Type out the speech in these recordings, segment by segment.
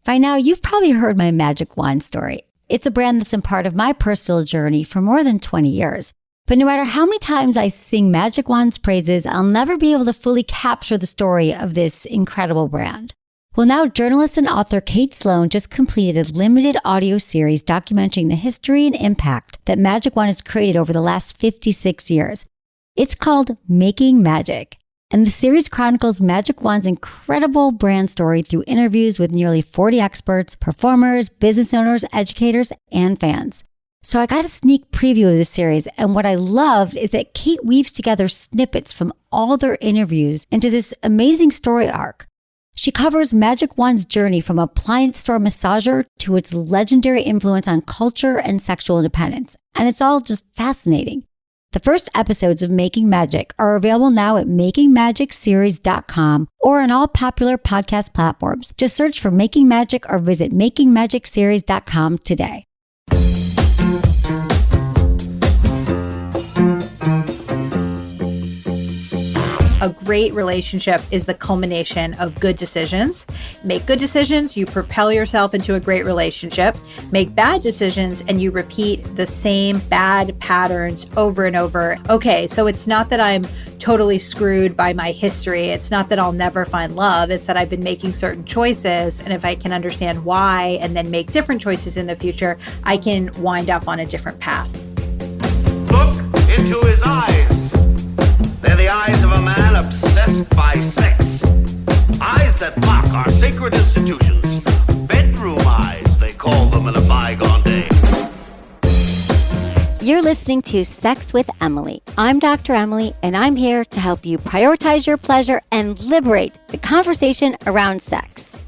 By now, you've probably heard my magic wand story. It's a brand that's been part of my personal journey for more than 20 years. But no matter how many times I sing Magic Wand's praises, I'll never be able to fully capture the story of this incredible brand. Well, now journalist and author Kate Sloan just completed a limited audio series documenting the history and impact that Magic Wand has created over the last 56 years. It's called Making Magic. And the series chronicles Magic Wand's incredible brand story through interviews with nearly 40 experts, performers, business owners, educators, and fans. So I got a sneak preview of the series, and what I loved is that Kate weaves together snippets from all their interviews into this amazing story arc. She covers Magic Wand's journey from appliance store massager to its legendary influence on culture and sexual independence, and it's all just fascinating. The first episodes of Making Magic are available now at makingmagicseries.com or on all popular podcast platforms. Just search for Making Magic or visit makingmagicseries.com today. A great relationship is the culmination of good decisions. Make good decisions, you propel yourself into a great relationship. Make bad decisions and you repeat the same bad patterns over and over. Okay, so it's not that I'm totally screwed by my history. It's not that I'll never find love. It's that I've been making certain choices. And if I can understand why and then make different choices in the future, I can wind up on a different path. Look into his eyes. They're the eyes of a man obsessed by sex. Eyes that mock our sacred institutions. Bedroom eyes, they call them in a bygone day. You're listening to Sex with Emily. I'm Dr. Emily, and I'm here to help you prioritize your pleasure and liberate the conversation around sex.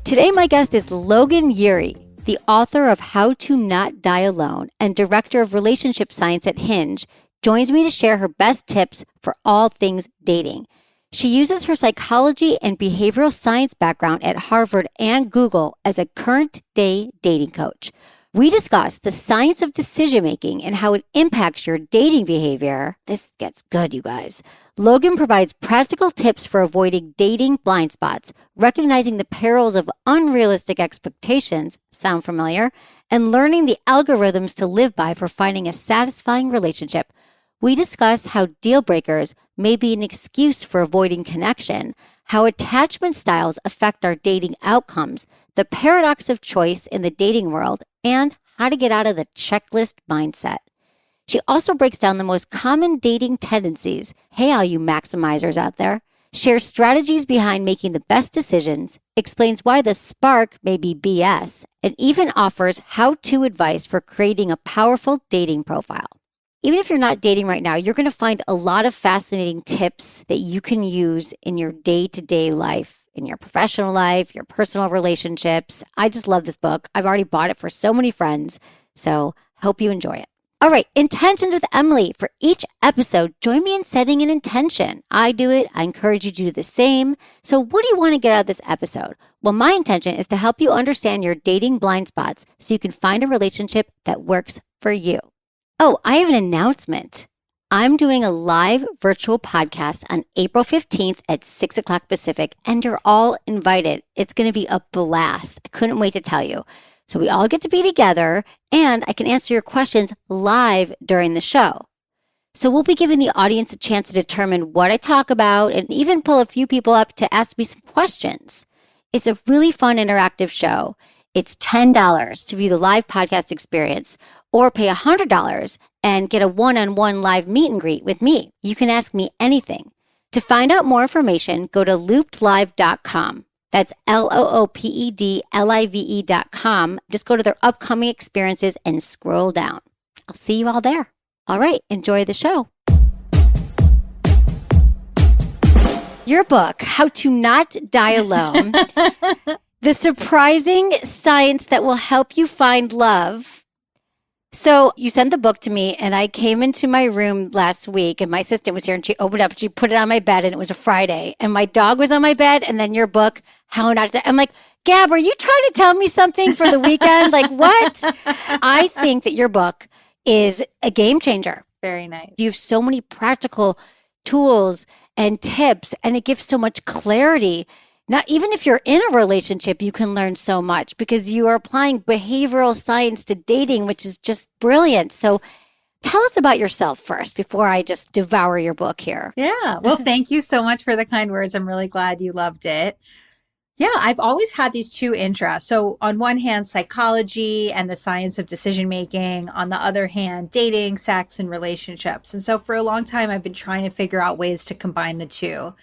Today, my guest is Logan Ury, the author of How to Not Die Alone and director of relationship science at Hinge, joins me to share her best tips for all things dating. She uses her psychology and behavioral science background at Harvard and Google as a current-day dating coach. We discuss the science of decision-making and how it impacts your dating behavior. This gets good, you guys. Logan provides practical tips for avoiding dating blind spots, recognizing the perils of unrealistic expectations, sound familiar, and learning the algorithms to live by for finding a satisfying relationship. We discuss how dealbreakers may be an excuse for avoiding connection, how attachment styles affect our dating outcomes, the paradox of choice in the dating world, and how to get out of the checklist mindset. She also breaks down the most common dating tendencies. Hey, all you maximizers out there. Shares strategies behind making the best decisions, explains why the spark may be BS, and even offers how-to advice for creating a powerful dating profile. Even if you're not dating right now, you're going to find a lot of fascinating tips that you can use in your day-to-day life, in your professional life, your personal relationships. I just love this book. I've already bought it for so many friends, so hope you enjoy it. All right, intentions with Emily. For each episode, join me in setting an intention. I do it. I encourage you to do the same. So what do you want to get out of this episode? Well, my intention is to help you understand your dating blind spots so you can find a relationship that works for you. Oh, I have an announcement. I'm doing a live virtual podcast on April 15th at 6 o'clock Pacific, and you're all invited. It's going to be a blast. I couldn't wait to tell you. So we all get to be together, and I can answer your questions live during the show. So we'll be giving the audience a chance to determine what I talk about and even pull a few people up to ask me some questions. It's a really fun interactive show. It's $10 to view the live podcast experience, or pay $100 and get a one-on-one live meet and greet with me. You can ask me anything. To find out more information, go to loopedlive.com. That's LOOPEDLIVE.com. Just go to their upcoming experiences and scroll down. I'll see you all there. All right, enjoy the show. Your book, How to Not Die Alone, the surprising science that will help you find love. So you sent the book to me, and I came into my room last week, and my assistant was here, and she opened up, and she put it on my bed, and it was a Friday, and my dog was on my bed, and then your book, How Not to. I'm like, Gab, are you trying to tell me something for the weekend? Like, what? I think that your book is a game changer. Very nice. You have so many practical tools and tips, and it gives so much clarity. Now, even if you're in a relationship, you can learn so much because you are applying behavioral science to dating, which is just brilliant. So tell us about yourself first before I just devour your book here. Yeah. Well, thank you so much for the kind words. I'm really glad you loved it. Yeah, I've always had these two interests. So on one hand, psychology and the science of decision making. On the other hand, dating, sex, and relationships. And so for a long time, I've been trying to figure out ways to combine the two.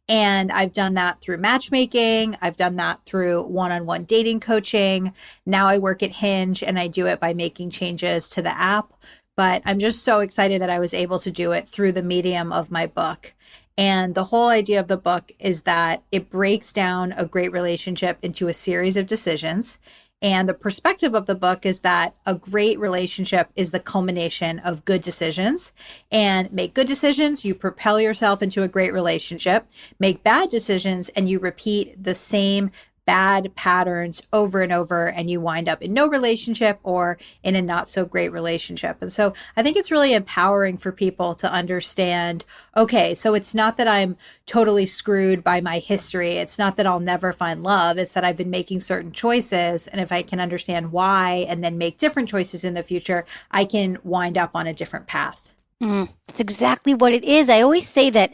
And I've done that through matchmaking. I've done that through one-on-one dating coaching. Now I work at Hinge and I do it by making changes to the app. But I'm just so excited that I was able to do it through the medium of my book. And the whole idea of the book is that it breaks down a great relationship into a series of decisions. And the perspective of the book is that a great relationship is the culmination of good decisions. And make good decisions, you propel yourself into a great relationship. Make bad decisions, and you repeat the same bad patterns over and over, and you wind up in no relationship or in a not so great relationship. And so I think it's really empowering for people to understand, okay, so it's not that I'm totally screwed by my history. It's not that I'll never find love. It's that I've been making certain choices. And if I can understand why and then make different choices in the future, I can wind up on a different path. That's exactly what it is. I always say that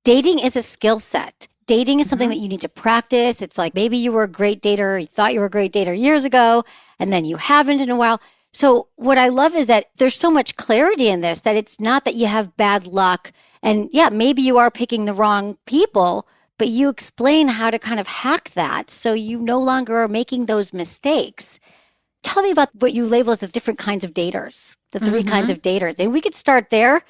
dating is a skill set. Dating is something that you need to practice. It's like maybe you were a great dater, you thought you were a great dater years ago, and then you haven't in a while. So what I love is that there's so much clarity in this, that it's not that you have bad luck. And yeah, maybe you are picking the wrong people, but you explain how to kind of hack that so you no longer are making those mistakes. Tell me about what you label as the different kinds of daters, the three kinds of daters. And we could start there.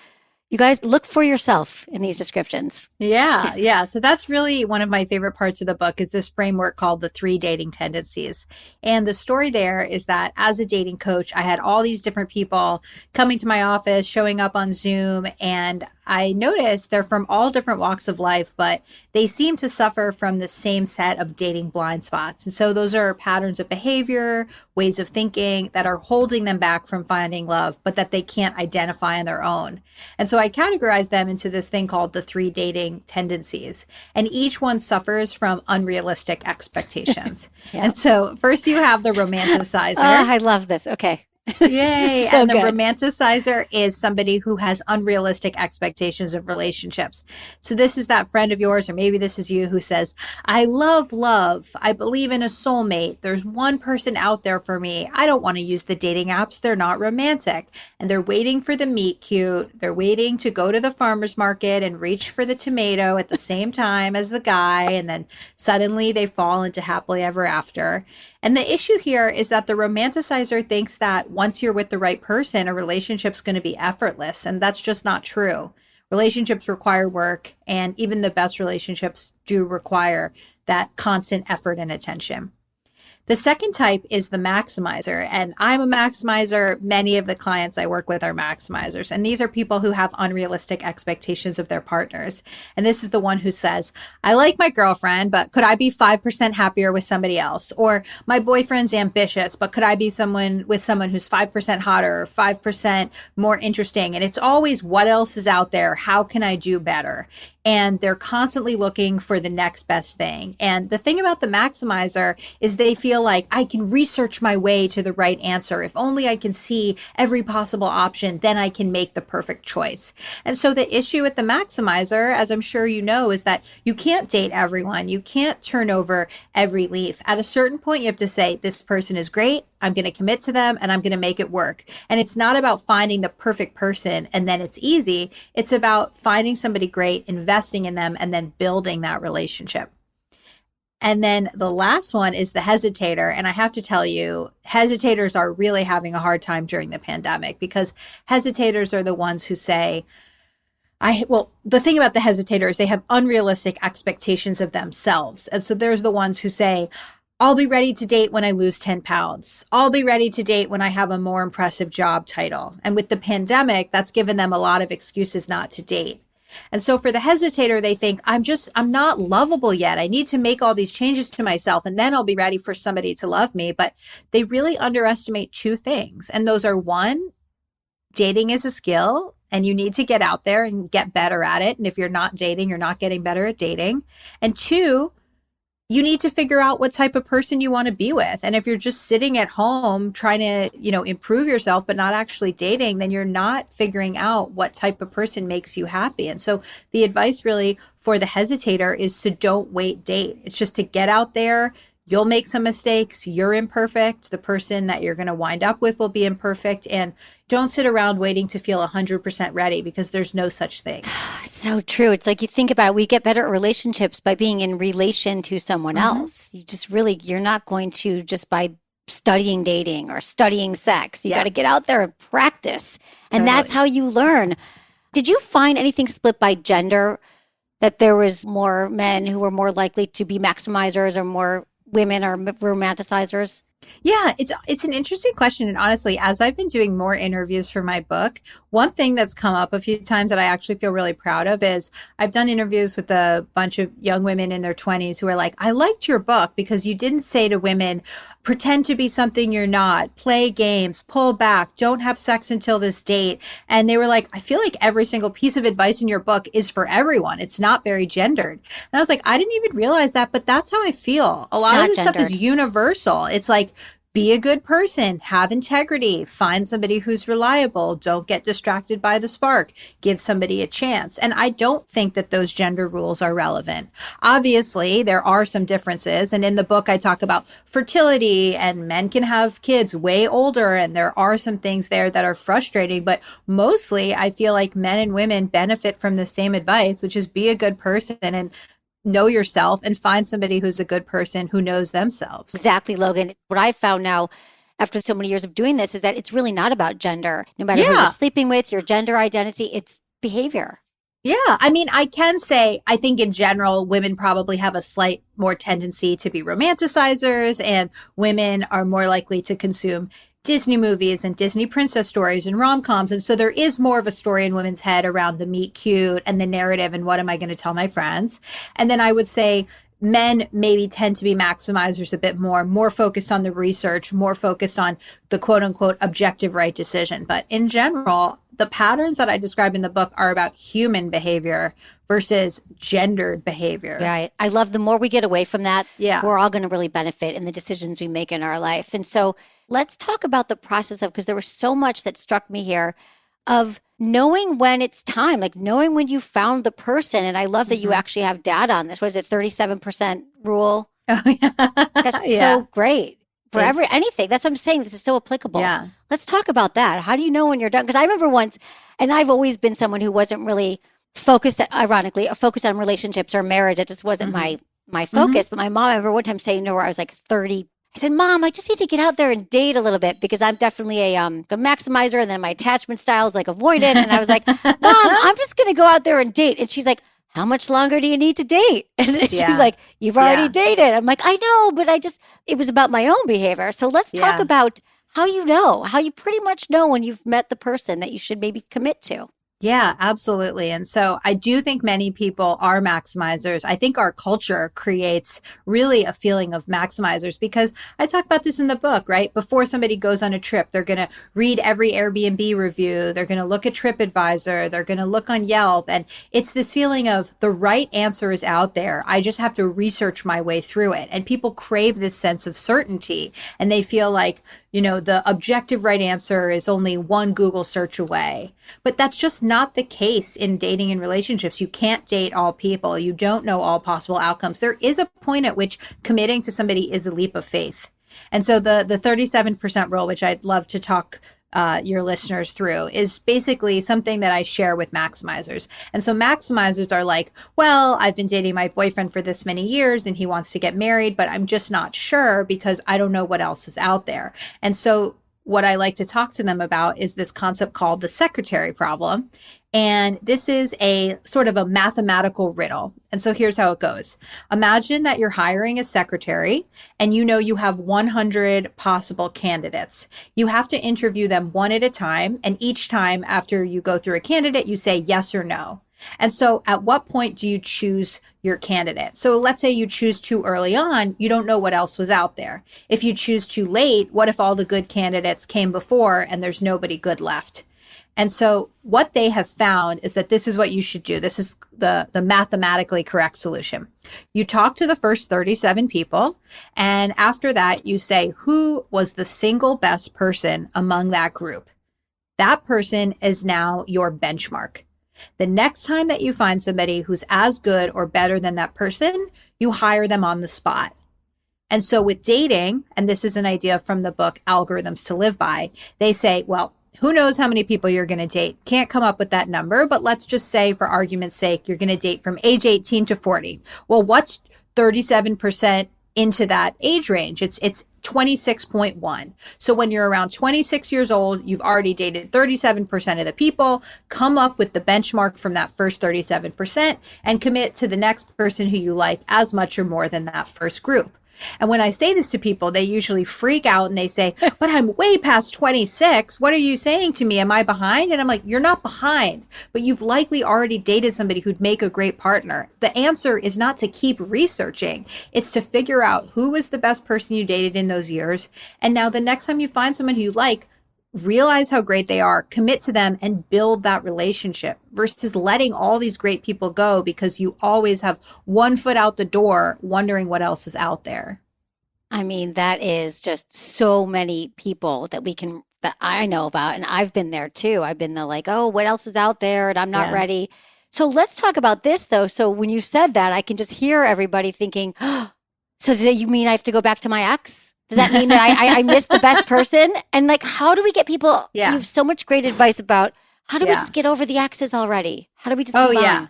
You guys look for yourself in these descriptions. Yeah. So that's really one of my favorite parts of the book is this framework called the 3 dating tendencies. And the story there is that as a dating coach, I had all these different people coming to my office, showing up on Zoom, and I noticed they're from all different walks of life, but they seem to suffer from the same set of dating blind spots. And so those are patterns of behavior, ways of thinking that are holding them back from finding love, but that they can't identify on their own. And so I categorize them into this thing called the 3 dating tendencies. And each one suffers from unrealistic expectations. And so first you have the romanticizer. Oh, I love this. Okay. Yay. So and the good. romanticizer is somebody who has unrealistic expectations of relationships. So this is that friend of yours, or maybe this is you, who says, I love love. I believe in a soulmate. There's one person out there for me. I don't want to use the dating apps. They're not romantic. And they're waiting for the meet cute. They're waiting to go to the farmer's market and reach for the tomato at the same time as the guy. And then suddenly they fall into happily ever after. And the issue here is that the romanticizer thinks that once you're with the right person, a relationship's going to be effortless. And that's just not true. Relationships require work, and even the best relationships do require that constant effort and attention. The second type is the maximizer, and I'm a maximizer. Many of the clients I work with are maximizers, and these are people who have unrealistic expectations of their partners. And this is the one who says, I like my girlfriend, but could I be 5% happier with somebody else? Or my boyfriend's ambitious, but could I be someone who's 5% hotter or 5% more interesting? And it's always what else is out there? How can I do better? And they're constantly looking for the next best thing. And the thing about the maximizer is they feel like I can research my way to the right answer. If only I can see every possible option, then I can make the perfect choice. And so the issue with the maximizer, as I'm sure you know, is that you can't date everyone. You can't turn over every leaf. At a certain point, you have to say, this person is great. I'm going to commit to them and I'm going to make it work. And it's not about finding the perfect person and then it's easy. It's about finding somebody great, investing in them, and then building that relationship. And then the last one is the hesitator. And I have to tell you, hesitators are really having a hard time during the pandemic because hesitators are the ones who say, the thing about the hesitator is they have unrealistic expectations of themselves. And so there's the ones who say, I'll be ready to date when I lose 10 pounds. I'll be ready to date when I have a more impressive job title. And with the pandemic, that's given them a lot of excuses not to date. And so for the hesitator, they think, I'm not lovable yet. I need to make all these changes to myself and then I'll be ready for somebody to love me. But they really underestimate 2 things. And those are, 1, dating is a skill and you need to get out there and get better at it. And if you're not dating, you're not getting better at dating. And 2, you need to figure out what type of person you want to be with. And if you're just sitting at home trying to, improve yourself, but not actually dating, then you're not figuring out what type of person makes you happy. And so the advice really for the hesitator is to don't wait, date. It's just to get out there. You'll make some mistakes. You're imperfect. The person that you're going to wind up with will be imperfect. And don't sit around waiting to feel 100% ready, because there's no such thing. It's so true. It's like, you think about it, we get better at relationships by being in relation to someone else. You're not going to just by studying dating or studying sex. You got to get out there and practice. And that's how you learn. Did you find anything split by gender, that there was more men who were more likely to be maximizers or more women are romanticizers? Yeah, it's an interesting question. And honestly, as I've been doing more interviews for my book, one thing that's come up a few times that I actually feel really proud of is I've done interviews with a bunch of young women in their 20s who are like, I liked your book because you didn't say to women, pretend to be something you're not, play games, pull back, don't have sex until this date. And they were like, I feel like every single piece of advice in your book is for everyone. It's not very gendered. And I was like, I didn't even realize that, but that's how I feel. A lot of this stuff is universal. It's like, be a good person, have integrity, find somebody who's reliable, don't get distracted by the spark, give somebody a chance. And I don't think that those gender rules are relevant. Obviously, there are some differences. And in the book, I talk about fertility, and men can have kids way older. And there are some things there that are frustrating. But mostly, I feel like men and women benefit from the same advice, which is be a good person and know yourself and find somebody who's a good person who knows themselves. Exactly, Logan. What I've found now after so many years of doing this is that it's really not about gender. No matter who you're sleeping with, your gender identity, it's behavior. Yeah. I mean, I can say, I think in general, women probably have a slight more tendency to be romanticizers, and women are more likely to consume Disney movies and Disney princess stories and rom-coms. And so there is more of a story in women's head around the meet cute and the narrative and what am I going to tell my friends. And then I would say men maybe tend to be maximizers a bit more focused on the research, more focused on the quote unquote objective right decision. But in general, the patterns that I describe in the book are about human behavior versus gendered behavior. Right. I love the more we get away from that, we're all going to really benefit in the decisions we make in our life. And so let's talk about the process of, because there was so much that struck me here, of knowing when it's time, like knowing when you found the person. And I love that you actually have data on this. What is it, 37% rule? Oh, yeah. That's so great. For anything. That's what I'm saying. This is so applicable. Yeah. Let's talk about that. How do you know when you're done? Because I remember once, and I've always been someone who wasn't really focused, ironically, focused on relationships or marriage. It just wasn't my focus. But my mom, I remember one time saying to her, I was like 30. I said, Mom, I just need to get out there and date a little bit, because I'm definitely a maximizer, and then my attachment style is like avoidant. And I was like, Mom, I'm just going to go out there and date. And she's like, how much longer do you need to date? And she's like, you've already dated. I'm like, I know, but it was about my own behavior. So let's talk about how you pretty much know when you've met the person that you should maybe commit to. Yeah, absolutely. And so I do think many people are maximizers. I think our culture creates really a feeling of maximizers, because I talk about this in the book, right? Before somebody goes on a trip, they're going to read every Airbnb review. They're going to look at TripAdvisor. They're going to look on Yelp. And it's this feeling of the right answer is out there. I just have to research my way through it. And people crave this sense of certainty, and they feel like, the objective right answer is only one Google search away. But that's just not the case in dating and relationships. You can't date all people. You don't know all possible outcomes. There is a point at which committing to somebody is a leap of faith. And so the 37% rule, which I'd love to talk your listeners through, is basically something that I share with maximizers. And so maximizers are like, well, I've been dating my boyfriend for this many years and he wants to get married, but I'm just not sure because I don't know what else is out there. And so what I like to talk to them about is this concept called the secretary problem. And this is a sort of a mathematical riddle. And so here's how it goes. Imagine that you're hiring a secretary and you have 100 possible candidates. You have to interview them one at a time. And each time after you go through a candidate, you say yes or no. And so at what point do you choose your candidate? So let's say you choose too early on, you don't know what else was out there. If you choose too late, what if all the good candidates came before and there's nobody good left? And so what they have found is that this is what you should do. This is the mathematically correct solution. You talk to the first 37 people, and after that, you say, who was the single best person among that group? That person is now your benchmark. The next time that you find somebody who's as good or better than that person, you hire them on the spot. And so with dating, and this is an idea from the book Algorithms to Live By, they say, well, who knows how many people you're going to date? Can't come up with that number, but let's just say for argument's sake, you're going to date from age 18 to 40. Well, what's 37% into that age range? It's 26.1. So when you're around 26 years old, you've already dated 37% of the people. Come up with the benchmark from that first 37% and commit to the next person who you like as much or more than that first group. And when I say this to people, they usually freak out and they say, but I'm way past 26. What are you saying to me? Am I behind? And I'm like, you're not behind, but you've likely already dated somebody who'd make a great partner. The answer is not to keep researching. It's to figure out who was the best person you dated in those years. And now the next time you find someone who you like, realize how great they are, commit to them, and build that relationship versus letting all these great people go because you always have one foot out the door wondering what else is out there. I mean, that is just so many people that I know about. And I've been there too. I've been like, oh, what else is out there? And I'm not ready. So let's talk about this though. So when you said that, I can just hear everybody thinking, oh, so do you mean I have to go back to my ex? Does that mean that I missed the best person? And like, how do we get people? You have so much great advice about how do we just get over the exes already? How do we just move on?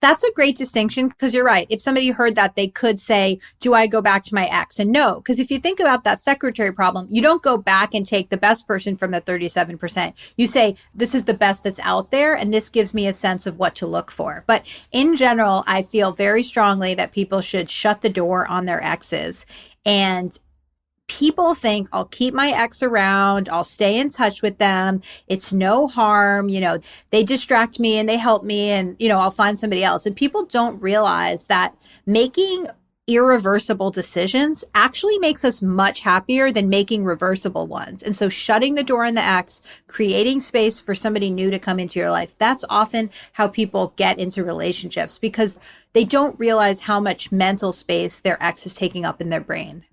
That's a great distinction because you're right. If somebody heard that, they could say, do I go back to my ex? And no, because if you think about that secretary problem, you don't go back and take the best person from the 37%. You say, this is the best that's out there, and this gives me a sense of what to look for. But in general, I feel very strongly that people should shut the door on their exes. And people think I'll keep my ex around, I'll stay in touch with them. It's no harm. They distract me and they help me and, I'll find somebody else. And people don't realize that making irreversible decisions actually makes us much happier than making reversible ones. And so shutting the door on the ex, creating space for somebody new to come into your life, that's often how people get into relationships because they don't realize how much mental space their ex is taking up in their brain.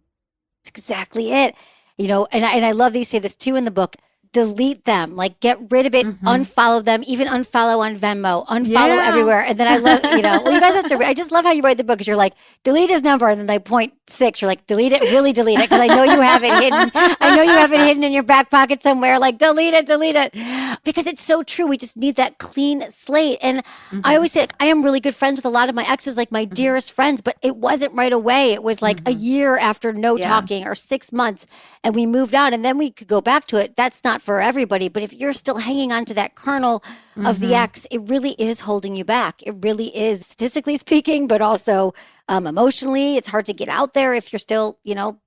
That's exactly it. And I love that you say this too in the book. Delete them, like get rid of it, unfollow them, even unfollow on Venmo, unfollow everywhere. And then I love, well, you guys have to, I just love how you write the book because you're like, delete his number. And then they point 6, you're like, delete it, really delete it. Cause I know you have it hidden. I know you have it hidden in your back pocket somewhere. Like delete it. Because it's so true. We just need that clean slate. And I always say, I am really good friends with a lot of my exes, like my dearest friends, but it wasn't right away. It was like a year after no talking or 6 months and we moved on and then we could go back to it. That's not for everybody, but if you're still hanging on to that kernel of the ex, it really is holding you back. It really is, statistically speaking, but also emotionally. It's hard to get out there if you're still,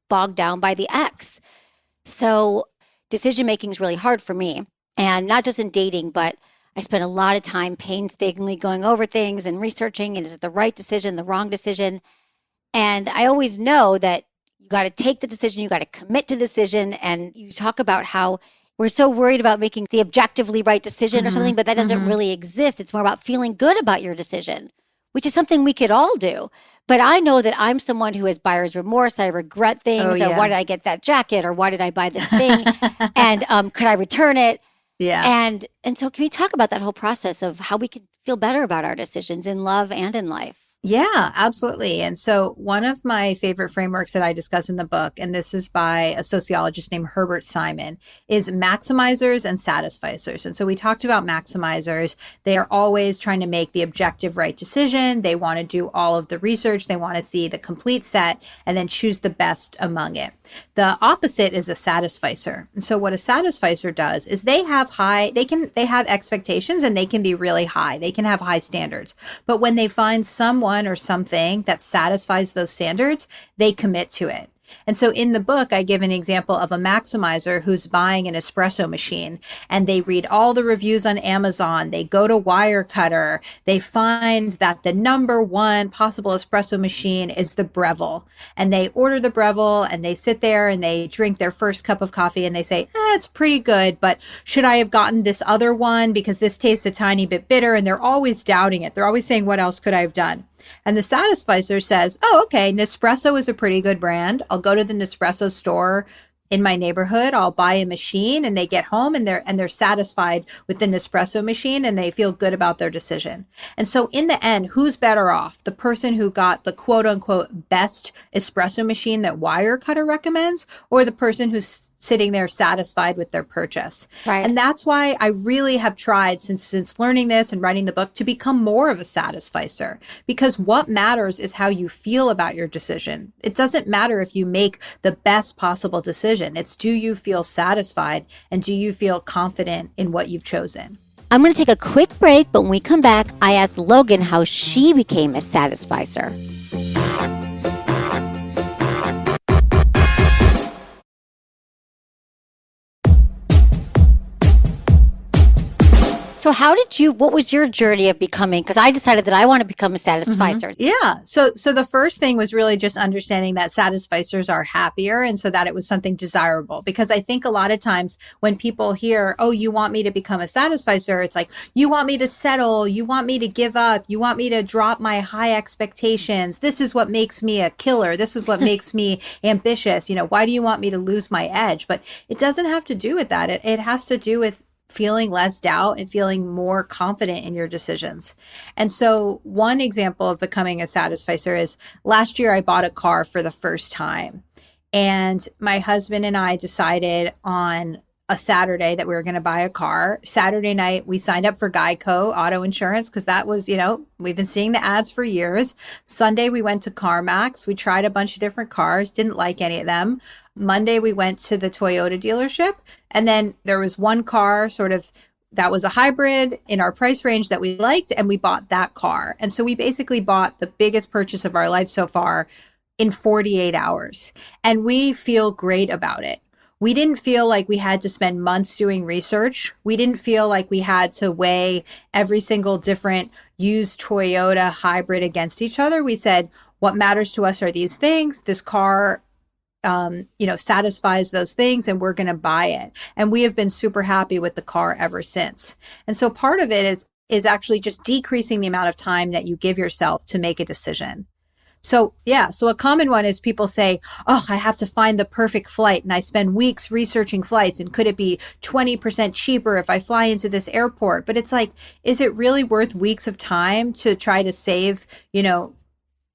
bogged down by the ex. So decision making is really hard for me, and not just in dating, but I spent a lot of time painstakingly going over things and researching, and is it the right decision, the wrong decision? And I always know that you got to take the decision, you got to commit to the decision, and you talk about how we're so worried about making the objectively right decision or something, but that doesn't really exist. It's more about feeling good about your decision, which is something we could all do. But I know that I'm someone who has buyer's remorse. I regret things. Or why did I get that jacket? Or why did I buy this thing? And could I return it? Yeah. And so can we talk about that whole process of how we can feel better about our decisions in love and in life? Yeah, absolutely. And so one of my favorite frameworks that I discuss in the book, and this is by a sociologist named Herbert Simon, is maximizers and satisficers. And so we talked about maximizers. They are always trying to make the objective right decision. They want to do all of the research. They want to see the complete set and then choose the best among it. The opposite is a satisficer. And so what a satisficer does is they have expectations and they can be really high. They can have high standards. But when they find someone or something that satisfies those standards, they commit to it. And so in the book, I give an example of a maximizer who's buying an espresso machine, and they read all the reviews on Amazon. They go to Wirecutter. They find that the number one possible espresso machine is the Breville, and they order the Breville, and they sit there and they drink their first cup of coffee, and they say, it's pretty good, but should I have gotten this other one because this tastes a tiny bit bitter? And they're always doubting it. They're always saying, what else could I have done? And the Satisficer says, okay, Nespresso is a pretty good brand. I'll go to the Nespresso store in my neighborhood. I'll buy a machine, and they get home and they're satisfied with the Nespresso machine, and they feel good about their decision. And so in the end, who's better off? The person who got the quote unquote best espresso machine that Wirecutter recommends, or the person who's sitting there satisfied with their purchase? Right. And that's why I really have tried since learning this and writing the book to become more of a satisficer, because what matters is how you feel about your decision. It doesn't matter if you make the best possible decision. It's, do you feel satisfied, and do you feel confident in what you've chosen? I'm going to take a quick break, but when we come back, I asked Logan how she became a satisficer. So what was your journey of becoming, because I decided that I want to become a satisficer. Yeah. So the first thing was really just understanding that satisficers are happier, and so that it was something desirable. Because I think a lot of times when people hear, oh, you want me to become a satisficer, it's like, you want me to settle, you want me to give up, you want me to drop my high expectations. This is what makes me a killer. This is what makes me ambitious. Why do you want me to lose my edge? But it doesn't have to do with that. It has to do with feeling less doubt and feeling more confident in your decisions. And so one example of becoming a satisficer is last year I bought a car for the first time. And my husband and I decided on a Saturday that we were going to buy a car. Saturday night, we signed up for Geico auto insurance because that was, we've been seeing the ads for years. Sunday, we went to CarMax. We tried a bunch of different cars, didn't like any of them. Monday, we went to the Toyota dealership. And then there was one car that was a hybrid in our price range that we liked, and we bought that car. And so we basically bought the biggest purchase of our life so far in 48 hours. And we feel great about it. We didn't feel like we had to spend months doing research. We didn't feel like we had to weigh every single different used Toyota hybrid against each other. We said, what matters to us are these things. This car satisfies those things, and we're going to buy it. And we have been super happy with the car ever since. And so part of it is actually just decreasing the amount of time that you give yourself to make a decision. So a common one is people say, oh, I have to find the perfect flight, and I spend weeks researching flights, and could it be 20% cheaper if I fly into this airport? But it's like, is it really worth weeks of time to try to save,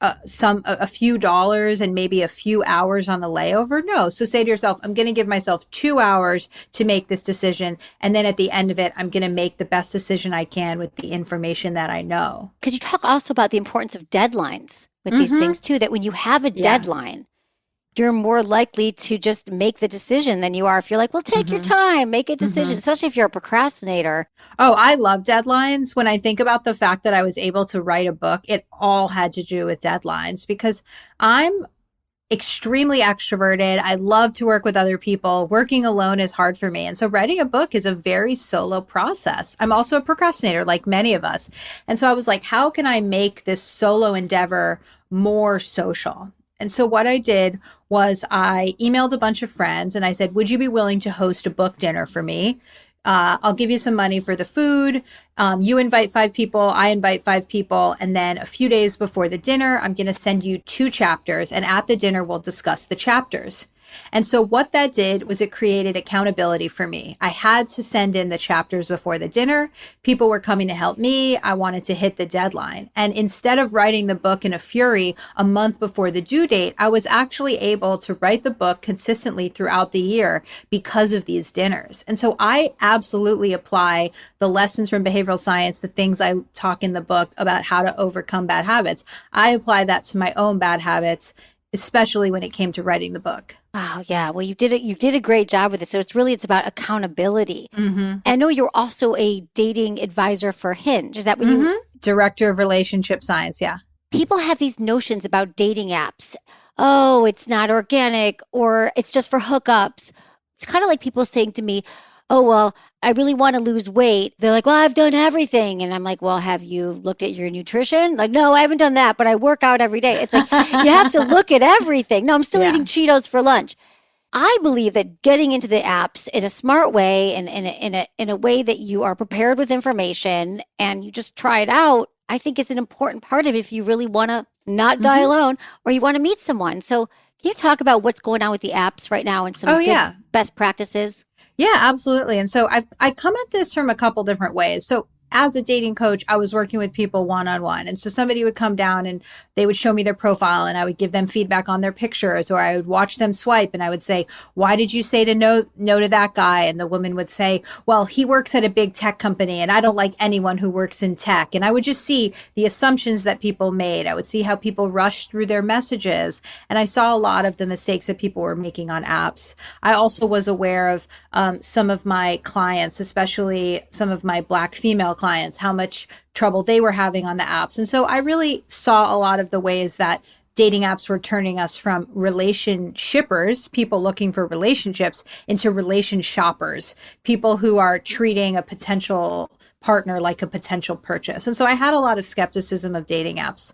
a few dollars and maybe a few hours on a layover? No. So say to yourself, I'm going to give myself 2 hours to make this decision. And then at the end of it, I'm going to make the best decision I can with the information that I know. Because you talk also about the importance of deadlines with these things too, that when you have a deadline, you're more likely to just make the decision than you are if you're like, well, take your time, make a decision, especially if you're a procrastinator. Oh, I love deadlines. When I think about the fact that I was able to write a book, it all had to do with deadlines, because I'm extremely extroverted. I love to work with other people. Working alone is hard for me. And so writing a book is a very solo process. I'm also a procrastinator, like many of us. And so I was like, how can I make this solo endeavor more social? And so what I did was I emailed a bunch of friends and I said, would you be willing to host a book dinner for me? I'll give you some money for the food. You invite 5 people, I invite 5 people. And then a few days before the dinner, I'm going to send you 2 chapters. And at the dinner, we'll discuss the chapters. And so what that did was it created accountability for me. I had to send in the chapters before the dinner. People were coming to help me. I wanted to hit the deadline. And instead of writing the book in a fury a month before the due date, I was actually able to write the book consistently throughout the year because of these dinners. And so I absolutely apply the lessons from behavioral science, the things I talk in the book about how to overcome bad habits. I apply that to my own bad habits, especially when it came to writing the book. Wow, yeah. Well, you did a great job with it. So it's about accountability. And I know you're also a dating advisor for Hinge. Is that what you? Director of Relationship Science, yeah. People have these notions about dating apps. oh, it's not organic or it's just for hookups. It's kind of like people saying to me, oh, well, I really want to lose weight. They're like, well, I've done everything. And I'm like, well, have you looked at your nutrition? Like, no, I haven't done that, but I work out every day. It's like, you have to look at everything. No, I'm still eating Cheetos for lunch. I believe that getting into the apps in a smart way and in a way that you are prepared with information and you just try it out, I think is an important part of it if you really want to not die alone or you want to meet someone. So can you talk about what's going on with the apps right now and some good best practices? Yeah, absolutely. And so I come at this from a couple different ways. So as a dating coach, I was working with people one-on-one. And so somebody would come down and they would show me their profile and I would give them feedback on their pictures, or I would watch them swipe and I would say, why did you say no to that guy? And the woman would say, well, he works at a big tech company and I don't like anyone who works in tech. And I would just see the assumptions that people made. I would see how people rushed through their messages. And I saw a lot of the mistakes that people were making on apps. I also was aware of some of my clients, especially some of my Black female clients, how much trouble they were having on the apps. And so I really saw a lot of the ways that dating apps were turning us from relationshippers, people looking for relationships, into relation shoppers, people who are treating a potential partner like a potential purchase. And so I had a lot of skepticism of dating apps.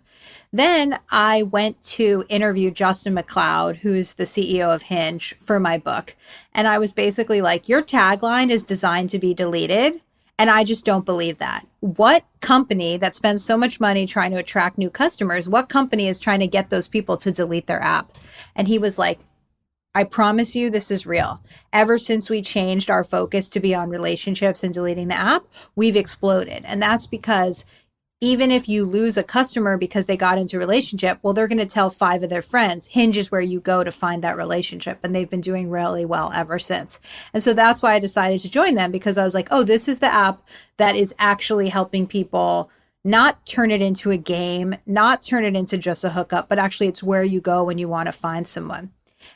Then I went to interview Justin McLeod, who's the CEO of Hinge, for my book. And I was basically like, your tagline is designed to be deleted. And I just don't believe that. What company that spends so much money trying to attract new customers, what company is trying to get those people to delete their app? And he was like, I promise you this is real. Ever since we changed our focus to be on relationships and deleting the app, we've exploded. And that's because even if you lose a customer because they got into a relationship, well, they're going to tell 5 of their friends. Hinge is where you go to find that relationship. And they've been doing really well ever since. And so that's why I decided to join them, because I was like, oh, this is the app that is actually helping people not turn it into a game, not turn it into just a hookup, but actually it's where you go when you want to find someone.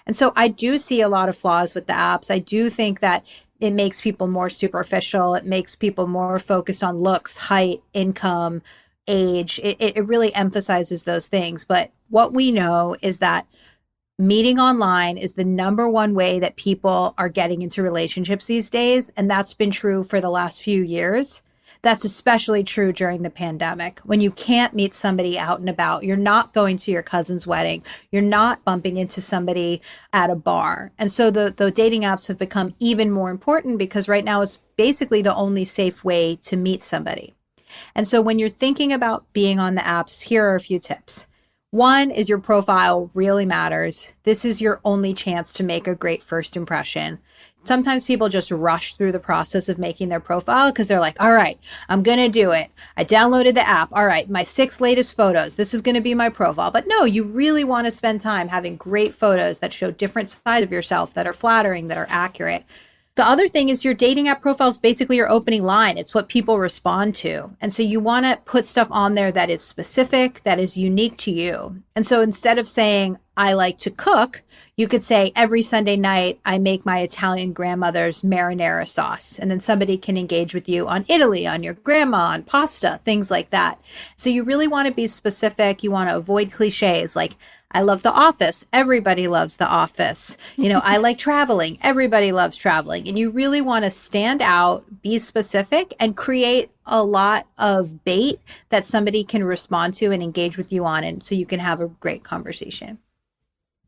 And so I do see a lot of flaws with the apps. I do think that it makes people more superficial. It makes people more focused on looks, height, income, age. It really emphasizes those things. But what we know is that meeting online is the number one way that people are getting into relationships these days. And that's been true for the last few years. That's especially true during the pandemic, when you can't meet somebody out and about. You're not going to your cousin's wedding. You're not bumping into somebody at a bar. And so the dating apps have become even more important, because right now it's basically the only safe way to meet somebody. And so when you're thinking about being on the apps, here are a few tips. One is your profile really matters. This is your only chance to make a great first impression. Sometimes people just rush through the process of making their profile because they're like, all right, I'm going to do it. I downloaded the app. All right, my 6 latest photos. This is going to be my profile. But no, you really want to spend time having great photos that show different sides of yourself, that are flattering, that are accurate. The other thing is your dating app profile is basically your opening line. It's what people respond to. And so you want to put stuff on there that is specific, that is unique to you. And so instead of saying, I like to cook, you could say, every Sunday night, I make my Italian grandmother's marinara sauce. And then somebody can engage with you on Italy, on your grandma, on pasta, things like that. So you really want to be specific. You want to avoid cliches like, I love The Office. Everybody loves The Office. I like traveling. Everybody loves traveling. And you really want to stand out, be specific, and create a lot of bait that somebody can respond to and engage with you on, and so you can have a great conversation.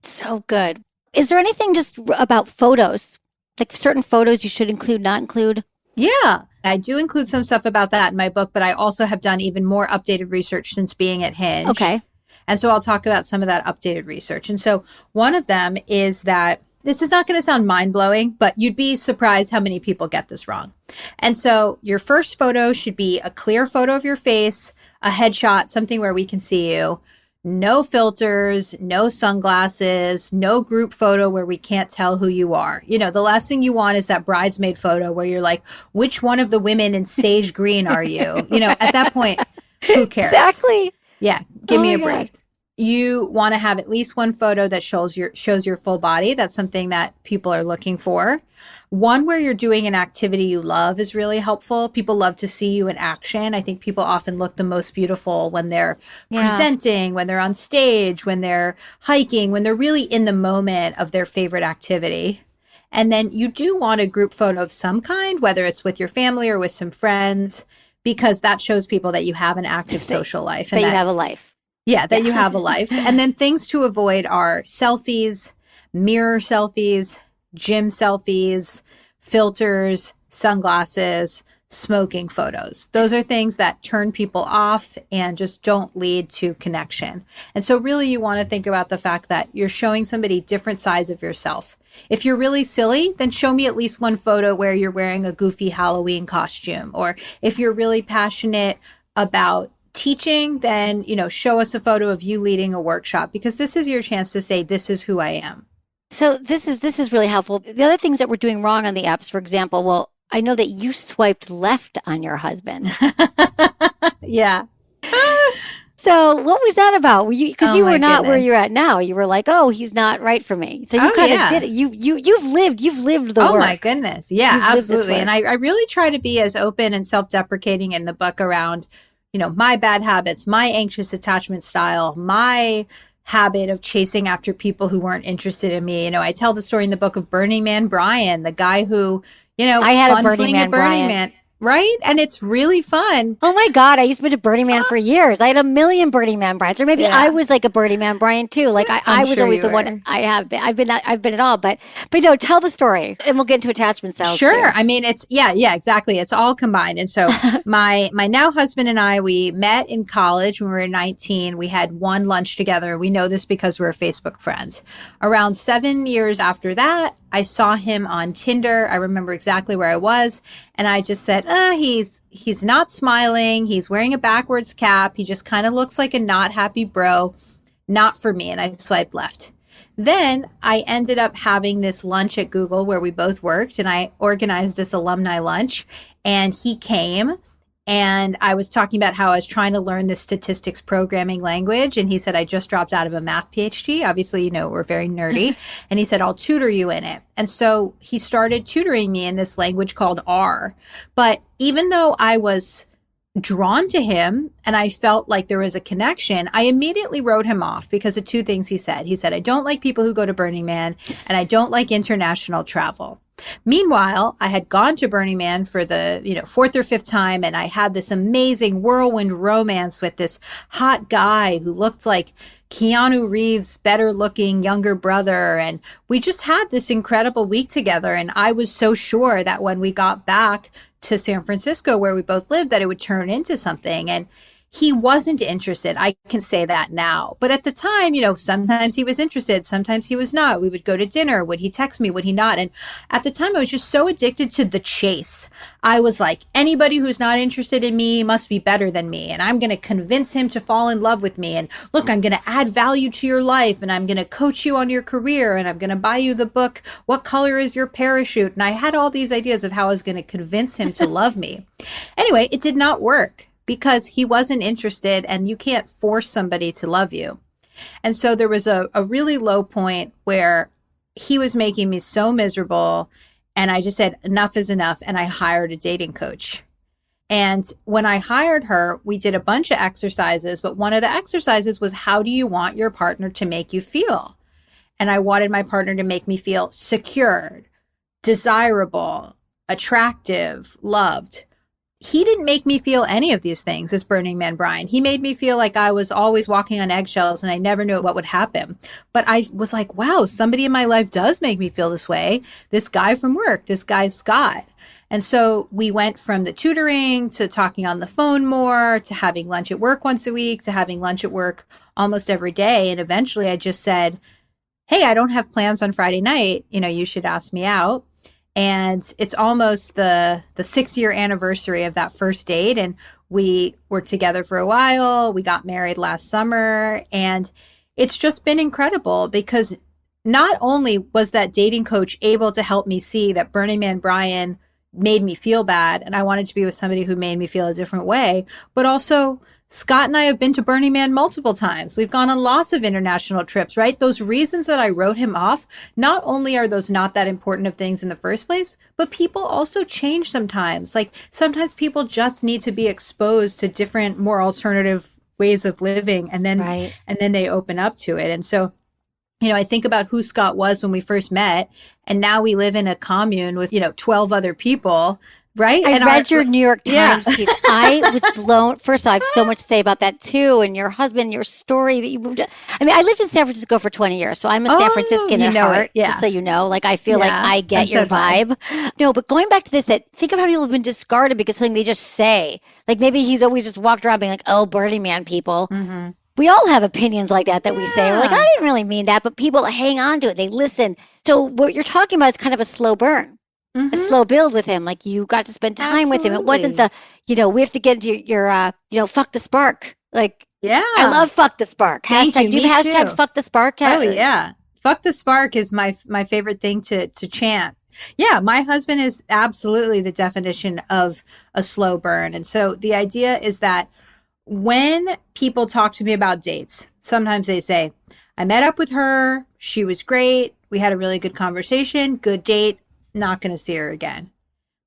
So good. Is there anything just about photos, like certain photos you should include, not include? Yeah, I do include some stuff about that in my book, but I also have done even more updated research since being at Hinge. Okay. And so I'll talk about some of that updated research. And so one of them is that this is not going to sound mind-blowing, but you'd be surprised how many people get this wrong. And so your first photo should be a clear photo of your face, a headshot, something where we can see you. No filters, no sunglasses, no group photo where we can't tell who you are. The last thing you want is that bridesmaid photo where you're like, which one of the women in sage green are you? At that point, who cares? Exactly. Yeah, give me a break. You want to have at least one photo that shows your full body. That's something that people are looking for. One where you're doing an activity you love is really helpful. People love to see you in action. I think people often look the most beautiful when they're presenting, when they're on stage, when they're hiking, when they're really in the moment of their favorite activity. And then you do want a group photo of some kind, whether it's with your family or with some friends, because that shows people that you have an active social life. And that you have a life. Yeah, that you have a life. And then things to avoid are selfies, mirror selfies, gym selfies, filters, sunglasses, smoking photos. Those are things that turn people off and just don't lead to connection. And so really you want to think about the fact that you're showing somebody different sides of yourself. If you're really silly, then show me at least one photo where you're wearing a goofy Halloween costume. Or if you're really passionate about teaching, then, show us a photo of you leading a workshop, because this is your chance to say, this is who I am. So this is really helpful. The other things that we're doing wrong on the apps, for example, well, I know that you swiped left on your husband. Yeah. So what was that about? Because you were not where goodness. you're at now. You were like, oh, he's not right for me. So you kind of did it. You've lived the work. Oh my goodness. Yeah, You've lived this absolutely. And I really try to be as open and self-deprecating in the book around, my bad habits, my anxious attachment style, my habit of chasing after people who weren't interested in me. I tell the story in the book of Burning Man Brian, the guy who, I had a Burning Man Brian. Right? And it's really fun. Oh my God, I used to be a Burning Man for years. I had a million Burning Man Brians. Or maybe I was like a Burning Man Brian too. Like I was sure always the were. one. I've been it all. But no, tell the story. And we'll get into attachment styles Sure. too. I mean, it's exactly. It's all combined. And so my now husband and I, we met in college when we were 19. We had one lunch together. We know this because we're Facebook friends. Around 7 years after that, I saw him on Tinder. I remember exactly where I was. And I just said, he's not smiling. He's wearing a backwards cap. He just kind of looks like a not happy bro. Not for me. And I swiped left. Then I ended up having this lunch at Google where we both worked, and I organized this alumni lunch, and he came. And I was talking about how I was trying to learn the statistics programming language. And he said, I just dropped out of a math PhD. Obviously, we're very nerdy. And he said, I'll tutor you in it. And so he started tutoring me in this language called R. But even though I was drawn to him and I felt like there was a connection, I immediately wrote him off because of two things he said. He said, I don't like people who go to Burning Man, and I don't like international travel. Meanwhile, I had gone to Burning Man for the, fourth or fifth time, and I had this amazing whirlwind romance with this hot guy who looked like Keanu Reeves' better looking younger brother. And we just had this incredible week together. And I was so sure that when we got back to San Francisco, where we both lived, that it would turn into something. And he wasn't interested. I can say that now. But at the time, sometimes he was interested. Sometimes he was not. We would go to dinner. Would he text me? Would he not? And at the time, I was just so addicted to the chase. I was like, anybody who's not interested in me must be better than me. And I'm going to convince him to fall in love with me. And look, I'm going to add value to your life. And I'm going to coach you on your career. And I'm going to buy you the book, What Color is Your Parachute? And I had all these ideas of how I was going to convince him to love me. Anyway, it did not work, because he wasn't interested, and you can't force somebody to love you. And so there was a really low point where he was making me so miserable, and I just said, enough is enough, and I hired a dating coach. And when I hired her, we did a bunch of exercises, but one of the exercises was, how do you want your partner to make you feel? And I wanted my partner to make me feel secured, desirable, attractive, loved. He didn't make me feel any of these things as Burning Man Brian. He made me feel like I was always walking on eggshells and I never knew what would happen. But I was like, wow, somebody in my life does make me feel this way. This guy from work, this guy Scott. And so we went from the tutoring to talking on the phone more, to having lunch at work once a week, to having lunch at work almost every day. And eventually I just said, hey, I don't have plans on Friday night. You should ask me out. And it's almost the 6-year anniversary of that first date. And we were together for a while. We got married last summer. And it's just been incredible, because not only was that dating coach able to help me see that Burning Man Brian made me feel bad and I wanted to be with somebody who made me feel a different way, but also Scott and I have been to Burning Man multiple times. We've gone on lots of international trips, right? Those reasons that I wrote him off, not only are those not that important of things in the first place, but people also change sometimes. Like sometimes people just need to be exposed to different, more alternative ways of living, and then they open up to it. And so, I think about who Scott was when we first met, and now we live in a commune with, 12 other people. Right. I read your New York Times piece. I was blown. First, I have so much to say about that too. And your husband, your story that you moved to. I mean, I lived in San Francisco for 20 years. So I'm a San Franciscan at heart, just so you know. Like, I feel like I get your vibe. No, but going back to this, think of how people have been discarded because something they just say. Like maybe he's always just walked around being like, oh, Burning Man people. Mm-hmm. We all have opinions like that we say. We're like, I didn't really mean that. But people hang on to it. They listen. So what you're talking about is kind of a slow burn. Mm-hmm. A slow build with him. Like you got to spend time with him. It wasn't we have to get into your, fuck the spark. Like, I love fuck the spark. Hashtag, do you have hashtag fuck the spark? Oh, yeah. Fuck the spark is my favorite thing to chant. Yeah. My husband is absolutely the definition of a slow burn. And so the idea is that when people talk to me about dates, sometimes they say, I met up with her. She was great. We had a really good conversation. Good date. Not going to see her again.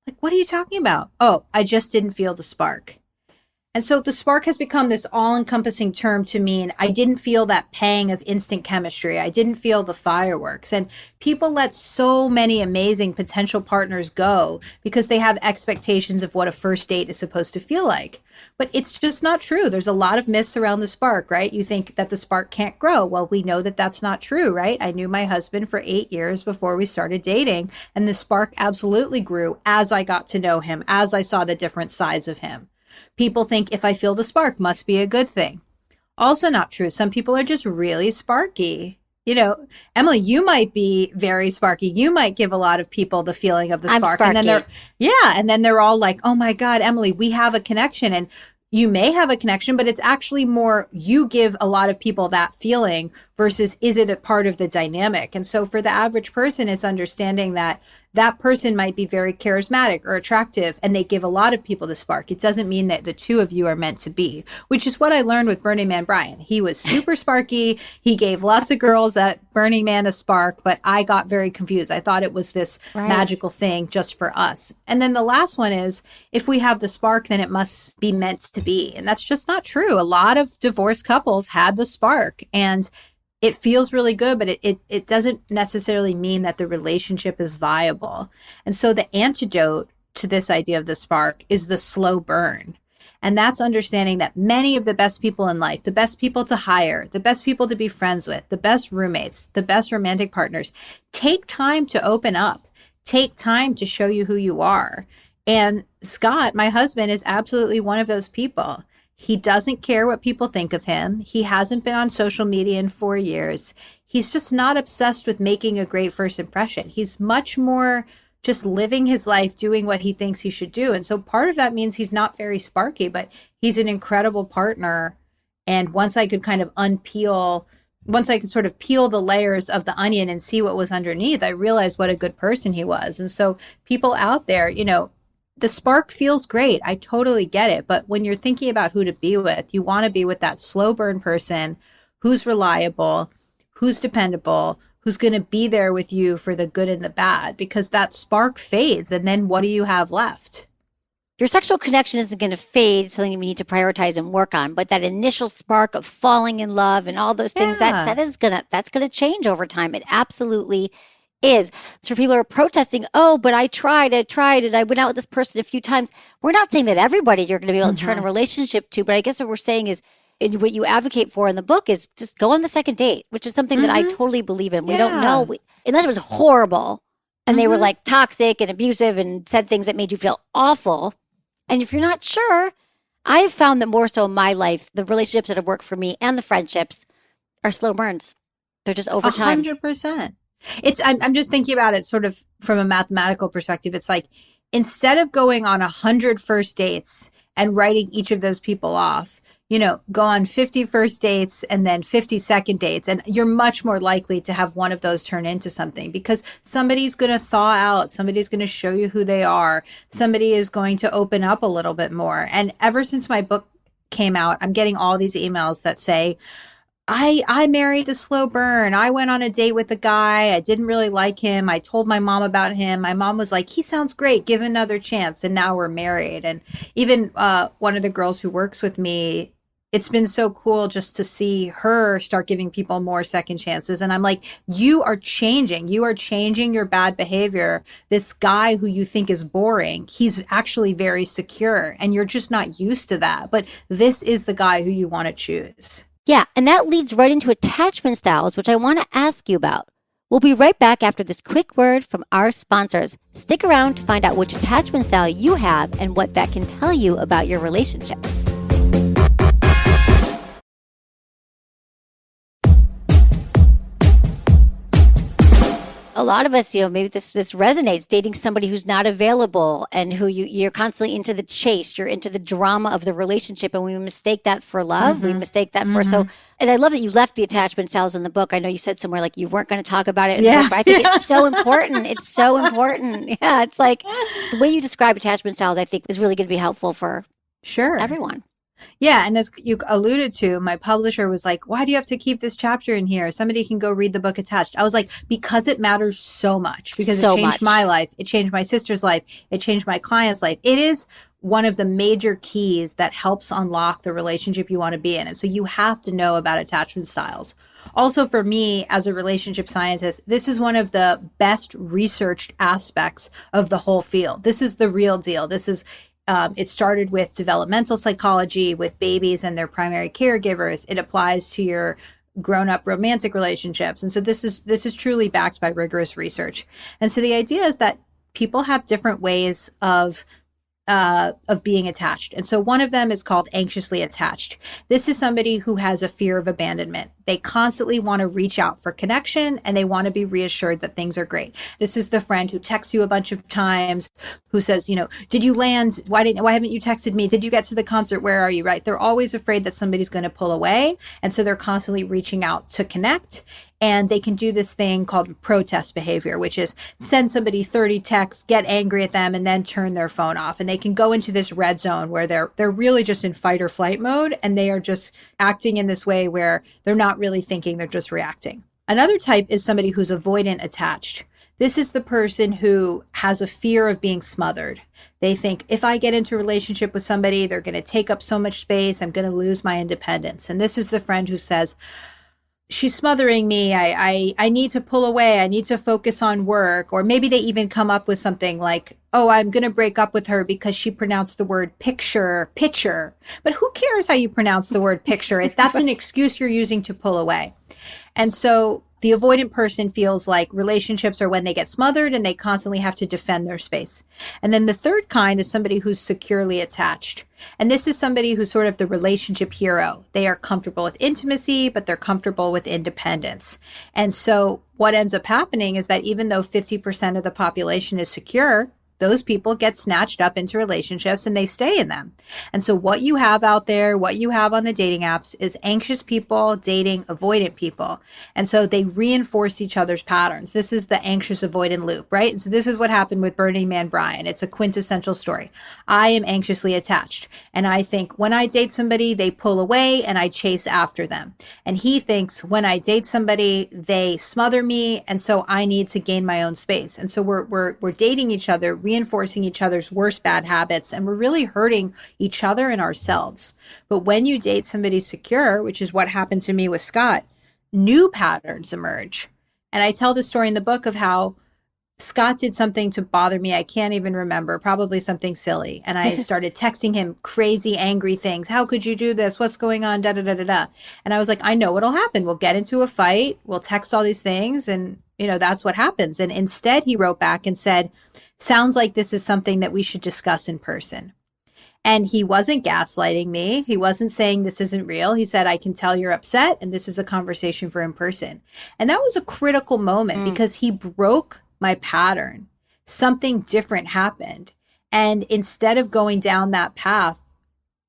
Like, what are you talking about? Oh, I just didn't feel the spark. And so the spark has become this all-encompassing term to mean I didn't feel that pang of instant chemistry. I didn't feel the fireworks. And people let so many amazing potential partners go because they have expectations of what a first date is supposed to feel like. But it's just not true. There's a lot of myths around the spark, right? You think that the spark can't grow. Well, we know that that's not true, right? I knew my husband for 8 years before we started dating, and the spark absolutely grew as I got to know him, as I saw the different sides of him. People think if I feel the spark, must be a good thing. Also not true. Some people are just really sparky. Emily, you might be very sparky. You might give a lot of people the feeling of the spark. I'm sparky. And then they're all like, oh my God, Emily, we have a connection. And you may have a connection, but it's actually more you give a lot of people that feeling versus is it a part of the dynamic? And so for the average person, it's understanding that that person might be very charismatic or attractive and they give a lot of people the spark. It doesn't mean that the two of you are meant to be, which is what I learned with Burning Man Brian. He was super sparky. He gave lots of girls at Burning Man a spark, but I got very confused. I thought it was this magical thing just for us. And then the last one is if we have the spark, then it must be meant to be. And that's just not true. A lot of divorced couples had the spark and it feels really good, but it doesn't necessarily mean that the relationship is viable. And so the antidote to this idea of the spark is the slow burn. And that's understanding that many of the best people in life, the best people to hire, the best people to be friends with, the best roommates, the best romantic partners, take time to open up, take time to show you who you are. And Scott, my husband, is absolutely one of those people. He doesn't care what people think of him. He hasn't been on social media in 4 years. He's just not obsessed with making a great first impression. He's much more just living his life, doing what he thinks he should do. And so part of that means he's not very sparky, but he's an incredible partner. And once I could sort of peel the layers of the onion and see what was underneath, I realized what a good person he was. And so people out there, the spark feels great. I totally get it. But when you're thinking about who to be with, you want to be with that slow burn person who's reliable, who's dependable, who's going to be there with you for the good and the bad, because that spark fades. And then what do you have left? Your sexual connection isn't going to fade, something we need to prioritize and work on. But that initial spark of falling in love and all those things, that's going to change over time. It absolutely is. So people are protesting, oh, but I tried, and I went out with this person a few times. We're not saying that everybody you're going to be able to turn a relationship to, but I guess what we're saying is, and what you advocate for in the book is just go on the second date, which is something that I totally believe in. We don't know, unless it was horrible and they were like toxic and abusive and said things that made you feel awful. And if you're not sure, I've found that more so in my life, the relationships that have worked for me and the friendships are slow burns. They're just over time. 100%. I'm just thinking about it sort of from a mathematical perspective. It's like instead of going on 100 first dates and writing each of those people off, go on 50 first dates and then 50 second dates. And you're much more likely to have one of those turn into something because somebody's going to thaw out. Somebody's going to show you who they are. Somebody is going to open up a little bit more. And ever since my book came out, I'm getting all these emails that say, I married the slow burn. I went on a date with a guy. I didn't really like him. I told my mom about him. My mom was like, he sounds great. Give him another chance. And now we're married. And even one of the girls who works with me, it's been so cool just to see her start giving people more second chances. And I'm like, you are changing. You are changing your bad behavior. This guy who you think is boring, he's actually very secure and you're just not used to that. But this is the guy who you want to choose. Yeah, and that leads right into attachment styles, which I want to ask you about. We'll be right back after this quick word from our sponsors. Stick around to find out which attachment style you have and what that can tell you about your relationships. A lot of us, maybe this resonates, dating somebody who's not available and who you're constantly into the chase, you're into the drama of the relationship, and we mistake that for love. We mistake that for and I love that you left the attachment styles in the book. I know you said somewhere like you weren't going to talk about it in the book, but I think it's so important. It's so important. Yeah, it's like the way you describe attachment styles, I think, is really going to be helpful for everyone. Yeah. And as you alluded to, my publisher was like, why do you have to keep this chapter in here? Somebody can go read the book attached. I was like, because it matters so much, because it changed my life. It changed my sister's life. It changed my client's life. It is one of the major keys that helps unlock the relationship you want to be in. And so you have to know about attachment styles. Also, for me, as a relationship scientist, this is one of the best researched aspects of the whole field. This is the real deal. This is it started with developmental psychology with babies and their primary caregivers. It applies to your grown-up romantic relationships. And so this is truly backed by rigorous research. And so the idea is that people have different ways of being attached. And so one of them is called anxiously attached. This is somebody who has a fear of abandonment. They constantly want to reach out for connection and they want to be reassured that things are great. This is the friend who texts you a bunch of times, who says, did you land? Why haven't you texted me? Did you get to the concert? Where are you? Right? They're always afraid that somebody's going to pull away. And so they're constantly reaching out to connect. And they can do this thing called protest behavior, which is send somebody 30 texts, get angry at them, and then turn their phone off. And they can go into this red zone where they're really just in fight or flight mode. And they are just acting in this way where they're not really thinking, they're just reacting. Another type is somebody who's avoidant attached. This is the person who has a fear of being smothered. They think, if I get into a relationship with somebody, they're going to take up so much space, I'm going to lose my independence. And this is the friend who says, she's smothering me. I need to pull away. I need to focus on work. Or maybe they even come up with something like, oh, I'm going to break up with her because she pronounced the word pitcher. But who cares how you pronounce the word picture? That's an excuse you're using to pull away. And so the avoidant person feels like relationships are when they get smothered and they constantly have to defend their space. And then the third kind is somebody who's securely attached. And this is somebody who's sort of the relationship hero. They are comfortable with intimacy, but they're comfortable with independence. And so what ends up happening is that even though 50% of the population is secure, those people get snatched up into relationships and they stay in them. And so what you have out there, what you have on the dating apps is anxious people dating avoidant people. And so they reinforce each other's patterns. This is the anxious avoidant loop, right? And so this is what happened with Burning Man Brian. It's a quintessential story. I am anxiously attached. And I think when I date somebody, they pull away and I chase after them. And he thinks when I date somebody, they smother me. And so I need to gain my own space. And so we're dating each other, reinforcing each other's worst bad habits, and we're really hurting each other and ourselves. But when you date somebody secure, which is what happened to me with Scott, new patterns emerge. And I tell the story in the book of how Scott did something to bother me. I can't even remember, probably something silly. And I started texting him crazy, angry things. How could you do this? What's going on? Da, da, da, da, da. And I was like, I know what'll happen. We'll get into a fight. We'll text all these things. And, that's what happens. And instead, he wrote back and said, sounds like this is something that we should discuss in person. And he wasn't gaslighting me. He wasn't saying this isn't real. He said, I can tell you're upset and this is a conversation for in person. And that was a critical moment because he broke my pattern. Something different happened. And instead of going down that path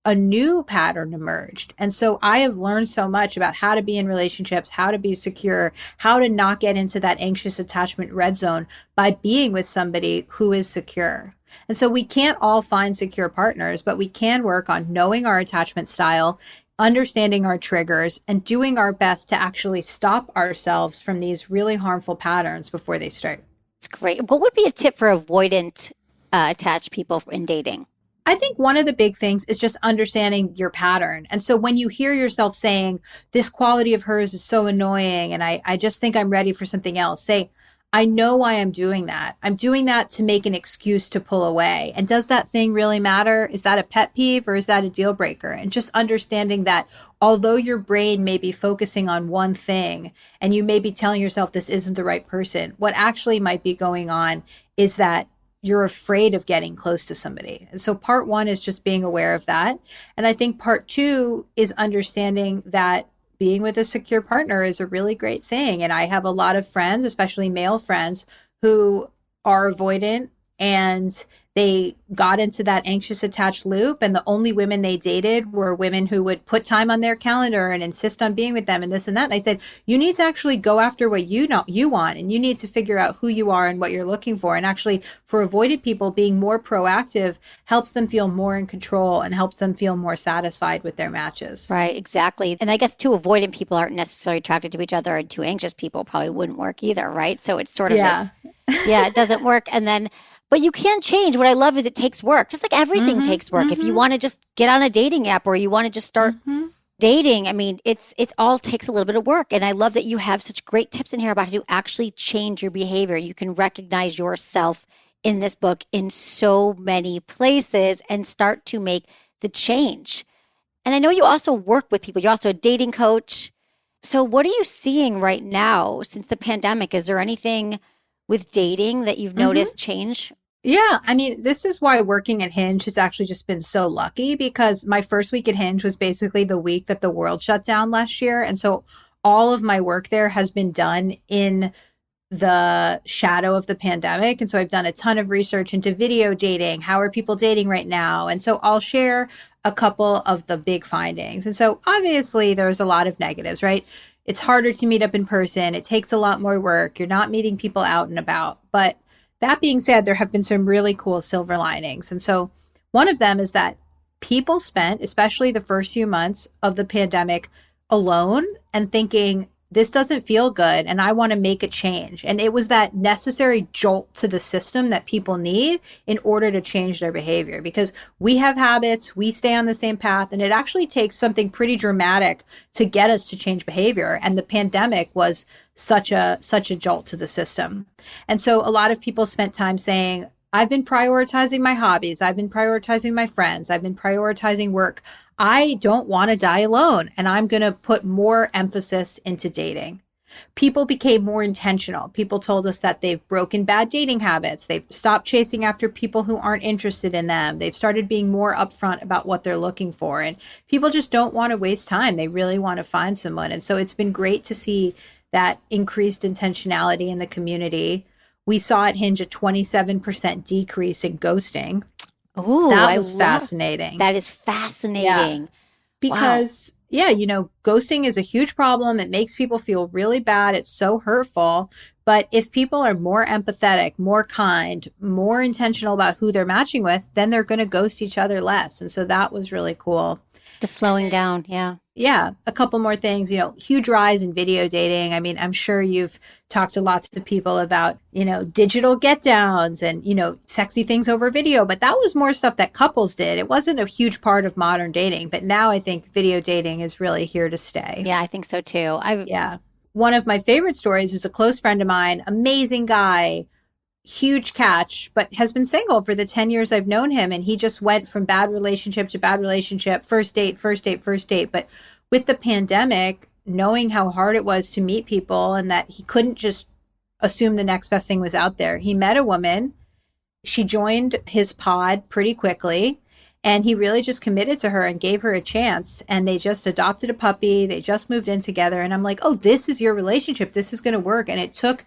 a new pattern emerged. And so I have learned so much about how to be in relationships, how to be secure, how to not get into that anxious attachment red zone by being with somebody who is secure. And so we can't all find secure partners, but we can work on knowing our attachment style, understanding our triggers, and doing our best to actually stop ourselves from these really harmful patterns before they start. It's great. What would be a tip for avoidant attached people in dating? I think one of the big things is just understanding your pattern. And so when you hear yourself saying, this quality of hers is so annoying, and I just think I'm ready for something else, say, I know why I'm doing that. I'm doing that to make an excuse to pull away. And does that thing really matter? Is that a pet peeve or is that a deal breaker? And just understanding that although your brain may be focusing on one thing and you may be telling yourself this isn't the right person, what actually might be going on is that you're afraid of getting close to somebody. And so part one is just being aware of that. And I think part two is understanding that being with a secure partner is a really great thing. And I have a lot of friends, especially male friends, who are avoidant and they got into that anxious attached loop. And the only women they dated were women who would put time on their calendar and insist on being with them and this and that. And I said, you need to actually go after what you want, and you need to figure out who you are and what you're looking for. And actually, for avoidant people, being more proactive helps them feel more in control and helps them feel more satisfied with their matches. Right, exactly. And I guess two avoidant people aren't necessarily attracted to each other, and two anxious people probably wouldn't work either, right? So it's sort of it doesn't work. And then but you can change. What I love is it takes work, just like everything takes work. If you want to just get on a dating app or you want to just start dating, I mean, it's all takes a little bit of work. And I love that you have such great tips in here about how to actually change your behavior. You can recognize yourself in this book in so many places and start to make the change. And I know you also work with people. You're also a dating coach. So what are you seeing right now since the pandemic? Is there anything with dating that you've noticed change? Yeah. I mean, this is why working at Hinge has actually just been so lucky, because my first week at Hinge was basically the week that the world shut down last year. And so all of my work there has been done in the shadow of the pandemic. And so I've done a ton of research into video dating. How are people dating right now? And so I'll share a couple of the big findings. And so obviously there's a lot of negatives, right? It's harder to meet up in person. It takes a lot more work. You're not meeting people out and about. But that being said, there have been some really cool silver linings. And so one of them is that people spent, especially the first few months of the pandemic, alone and thinking, this doesn't feel good and I want to make a change. And it was that necessary jolt to the system that people need in order to change their behavior, because we have habits, we stay on the same path, and it actually takes something pretty dramatic to get us to change behavior. And the pandemic was such a jolt to the system. And so a lot of people spent time saying, I've been prioritizing my hobbies. I've been prioritizing my friends. I've been prioritizing work. I don't want to die alone, and I'm going to put more emphasis into dating. People became more intentional. People told us that they've broken bad dating habits. They've stopped chasing after people who aren't interested in them. They've started being more upfront about what they're looking for. And people just don't want to waste time. They really want to find someone. And so it's been great to see that increased intentionality in the community. We saw at Hinge a 27% decrease in ghosting. Oh, that was fascinating. That is fascinating. Yeah. Because, ghosting is a huge problem. It makes people feel really bad. It's so hurtful. But if people are more empathetic, more kind, more intentional about who they're matching with, then they're going to ghost each other less. And so that was really cool. The slowing down. Yeah. Yeah. A couple more things, huge rise in video dating. I mean, I'm sure you've talked to lots of people about, digital get downs and, sexy things over video, but that was more stuff that couples did. It wasn't a huge part of modern dating, but now I think video dating is really here to stay. Yeah, I think so too. Yeah. One of my favorite stories is a close friend of mine, amazing guy, huge catch, but has been single for the 10 years I've known him. And he just went from bad relationship to bad relationship, first date. But with the pandemic, knowing how hard it was to meet people and that he couldn't just assume the next best thing was out there, he met a woman. She joined his pod pretty quickly. And he really just committed to her and gave her a chance. And they just adopted a puppy. They just moved in together. And I'm like, oh, this is your relationship. This is going to work. And it took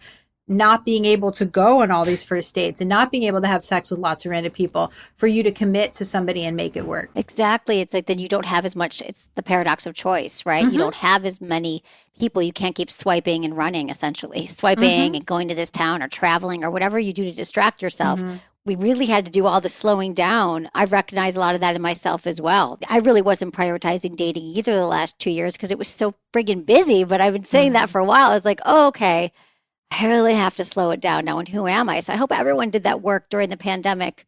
not being able to go on all these first dates and not being able to have sex with lots of random people for you to commit to somebody and make it work. Exactly. It's like then you don't have as much, it's the paradox of choice, right? You don't have as many people. You can't keep swiping and running, essentially. Swiping and going to this town or traveling or whatever you do to distract yourself. We really had to do all the slowing down. I've recognized a lot of that in myself as well. I really wasn't prioritizing dating either the last 2 years because it was so friggin' busy. But I've been saying that for a while. I was like, oh, okay, I really have to slow it down now. And who am I? So I hope everyone did that work during the pandemic.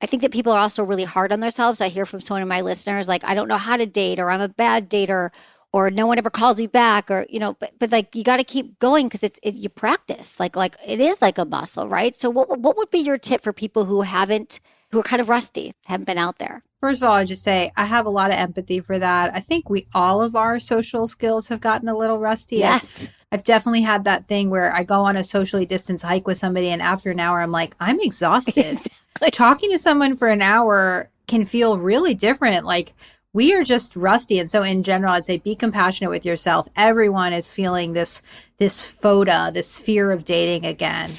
I think that people are also really hard on themselves. I hear from some of my listeners, like, I don't know how to date, or I'm a bad dater, or no one ever calls me back, or, you know, but like, you got to keep going because you practice, like it is like a muscle, right? So what would be your tip for people who are kind of rusty, haven't been out there? First of all, I just say I have a lot of empathy for that. I think all of our social skills have gotten a little rusty. Yes. I've definitely had that thing where I go on a socially distanced hike with somebody and after an hour, I'm like, I'm exhausted. Exactly. Talking to someone for an hour can feel really different. Like, we are just rusty. And so in general, I'd say be compassionate with yourself. Everyone is feeling this FODA, this fear of dating again.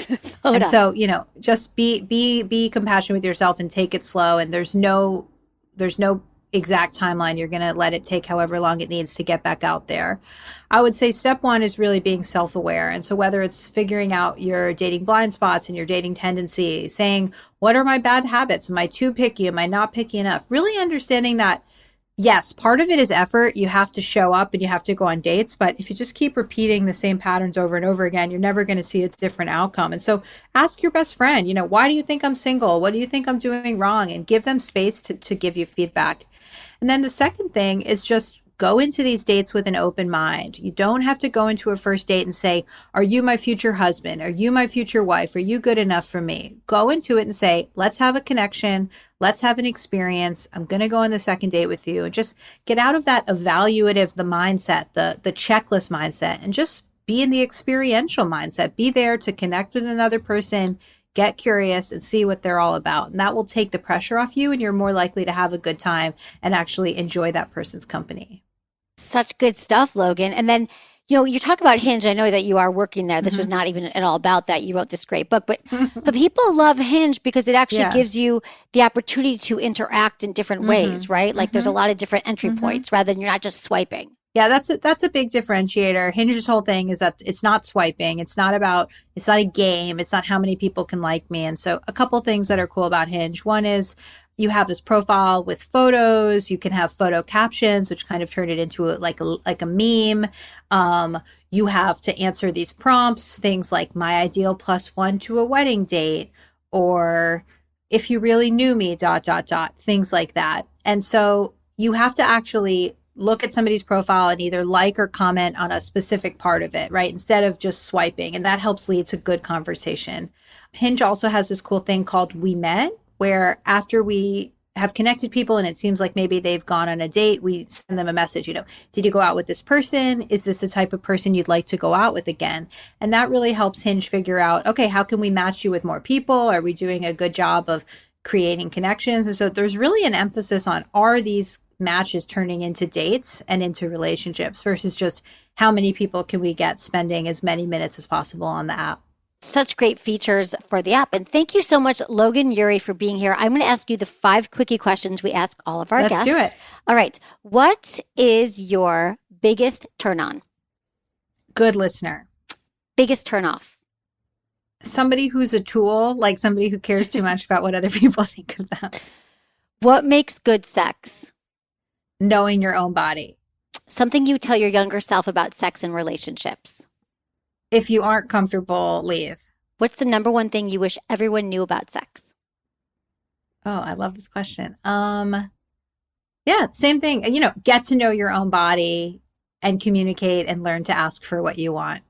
And so, you know, just be compassionate with yourself and take it slow. And there's no exact timeline. You're going to let it take however long it needs to get back out there. I would say step one is really being self-aware. And so whether it's figuring out your dating blind spots and your dating tendencies, saying, what are my bad habits? Am I too picky? Am I not picky enough? Really understanding that, yes, part of it is effort. You have to show up and you have to go on dates. But if you just keep repeating the same patterns over and over again, you're never going to see a different outcome. And so ask your best friend, you know, why do you think I'm single? What do you think I'm doing wrong? And give them space to give you feedback. And then the second thing is just go into these dates with an open mind. You don't have to go into a first date and say, are you my future husband? Are you my future wife? Are you good enough for me? Go into it and say, let's have a connection. Let's have an experience. I'm going to go on the second date with you, and just get out of that evaluative, the mindset, the checklist mindset, and just be in the experiential mindset. Be there to connect with another person, get curious, and see what they're all about. And that will take the pressure off you, and you're more likely to have a good time and actually enjoy that person's company. Such good stuff, Logan. And then, you know, you talk about Hinge. I know that you are working there. This was not even at all about that. You wrote this great book, but people love Hinge because it actually gives you the opportunity to interact in different ways, right? Like there's a lot of different entry points rather than you're not just swiping. Yeah, that's a big differentiator. Hinge's whole thing is that it's not swiping. It's not a game. It's not how many people can like me. And so a couple things that are cool about Hinge. One is you have this profile with photos. You can have photo captions, which kind of turn it into like a meme. You have to answer these prompts, things like my ideal +1 to a wedding date, or if you really knew me, ... things like that. And so you have to actually look at somebody's profile and either like or comment on a specific part of it, right? Instead of just swiping. And that helps lead to good conversation. Hinge also has this cool thing called We Met, where after we have connected people and it seems like maybe they've gone on a date, we send them a message, you know, did you go out with this person? Is this the type of person you'd like to go out with again? And that really helps Hinge figure out, okay, how can we match you with more people? Are we doing a good job of creating connections? And so there's really an emphasis on, are these matches turning into dates and into relationships versus just how many people can we get spending as many minutes as possible on the app. Such great features for the app. And thank you so much, Logan Ury, for being here. I'm going to ask you the 5 quickie questions we ask all of our guests. Let's do it. All right. What is your biggest turn on? Good listener. Biggest turn off? Somebody who's a tool, like somebody who cares too much about what other people think of them. What makes good sex? Knowing your own body. Something you tell your younger self about sex and relationships? If you aren't comfortable, leave. What's the number one thing you wish everyone knew about sex? Oh, I love this question. Yeah, same thing. You know, get to know your own body and communicate and learn to ask for what you want.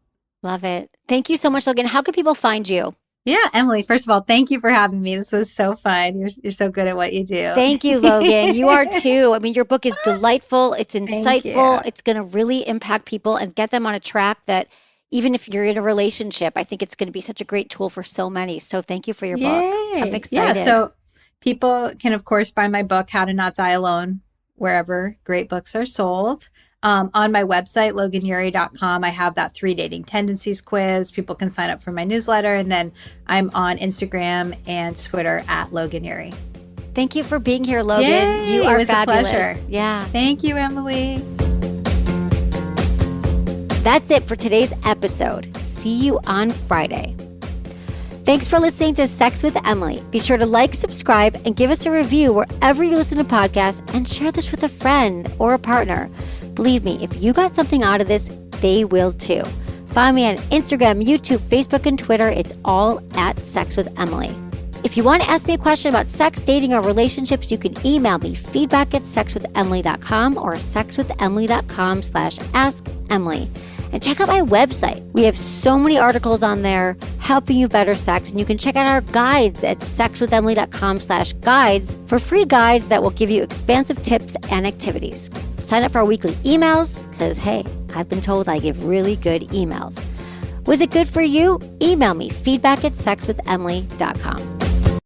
Love it. Thank you so much, Logan. How can people find you? Yeah, Emily, first of all, thank you for having me. This was so fun. You're so good at what you do. Thank you, Logan. You are too. I mean, your book is delightful. It's insightful. It's going to really impact people and get them on a track that even if you're in a relationship, I think it's going to be such a great tool for so many. So thank you for your book. I'm excited. Yeah, so people can, of course, buy my book, How to Not Die Alone, wherever great books are sold. On my website, loganyuri.com, I have that 3 dating tendencies quiz. People can sign up for my newsletter. And then I'm on Instagram and Twitter at Logan Yuri. Thank you for being here, Logan. Yay, you are it was fabulous. A pleasure. Yeah. Thank you, Emily. That's it for today's episode. See you on Friday. Thanks for listening to Sex with Emily. Be sure to like, subscribe, and give us a review wherever you listen to podcasts, and share this with a friend or a partner. Believe me, if you got something out of this, they will too. Find me on Instagram, YouTube, Facebook, and Twitter. It's all at Sex with Emily. If you want to ask me a question about sex, dating, or relationships, you can email me feedback@sexwithemily.com or sexwithemily.com/askemily. And check out my website. We have so many articles on there helping you better sex. And you can check out our guides at sexwithemily.com/guides for free guides that will give you expansive tips and activities. Sign up for our weekly emails because, hey, I've been told I give really good emails. Was it good for you? Email me feedback@sexwithemily.com.